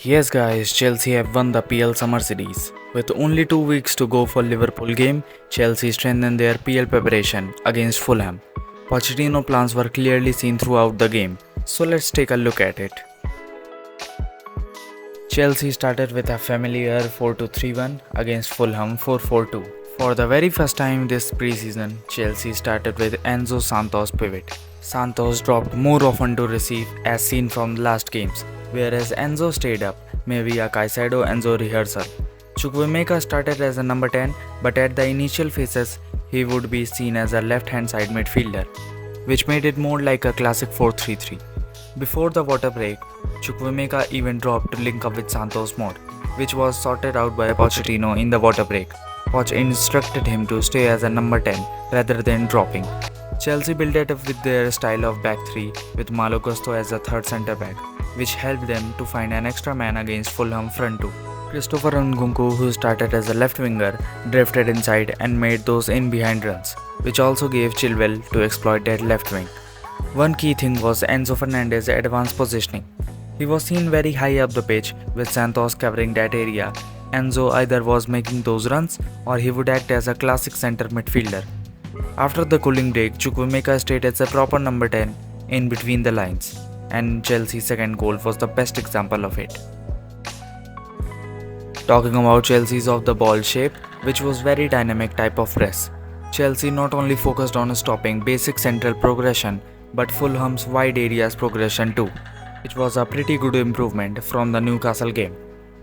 Yes guys, Chelsea have won the PL Summer Series. With only 2 weeks to go for Liverpool game, Chelsea strengthened their PL preparation against Fulham. Pochettino plans were clearly seen throughout the game, so let's take a look at it. Chelsea started with a familiar 4-2-3-1 against Fulham 4-4-2. For the very first time this preseason, Chelsea started with Enzo Santos pivot. Santos dropped more often to receive as seen from the last games, whereas Enzo stayed up, maybe a Caicedo-Enzo rehearsal. Chukwuemeka started as a number 10, but at the initial phases, he would be seen as a left-hand side midfielder, which made it more like a classic 4-3-3. Before the water break, Chukwuemeka even dropped to link up with Santos more, which was sorted out by Pochettino in the water break. Poch instructed him to stay as a number 10 rather than dropping. Chelsea built it up with their style of back 3 with Malo Gusto as a third centre back, which helped them to find an extra man against Fulham front 2. Christopher Nkunku, who started as a left winger, drifted inside and made those in behind runs, which also gave Chilwell to exploit that left wing. One key thing was Enzo Fernandez's advanced positioning. He was seen very high up the pitch with Santos covering that area. Enzo either was making those runs or he would act as a classic centre midfielder. After the cooling break, Chukwuemeka stayed as a proper number 10 in between the lines, and Chelsea's second goal was the best example of it. Talking about Chelsea's off the ball shape, which was very dynamic type of press. Chelsea not only focused on stopping basic central progression but Fulham's wide areas progression too, which was a pretty good improvement from the Newcastle game.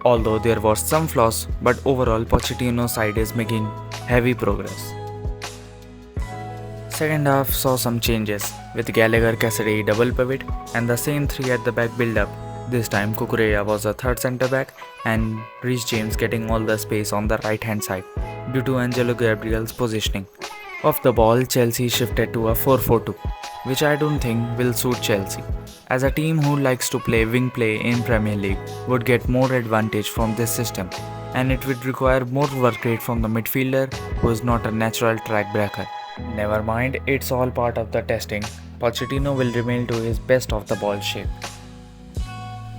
Although there was some flaws, but overall Pochettino's side is making heavy progress. Second half saw some changes, with Gallagher Cassidy double pivot and the same 3 at the back build up. This time Cucurella was a third centre back and Reece James getting all the space on the right hand side due to Angelo Gabriel's positioning. Off the ball, Chelsea shifted to a 4-4-2, which I don't think will suit Chelsea, as a team who likes to play wing play in Premier League would get more advantage from this system, and it would require more work rate from the midfielder who is not a natural track breaker. Never mind, it's all part of the testing. Pochettino will remain to his best off the ball shape.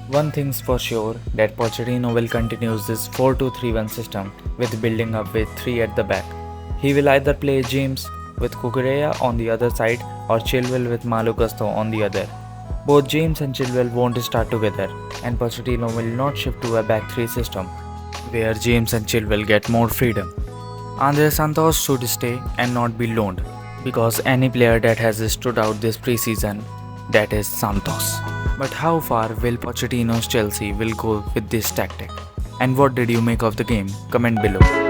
One thing's for sure, that Pochettino will continue this 4-2-3-1 system with building up with 3 at the back. He will either play James with Cucurella on the other side or Chilwell with Malo Gusto on the other. Both James and Chilwell won't start together, and Pochettino will not shift to a back 3 system, where James and Chilwell get more freedom. Andre Santos should stay and not be loaned, because any player that has stood out this preseason, that is Santos. But how far will Pochettino's Chelsea will go with this tactic? And what did you make of the game? Comment below.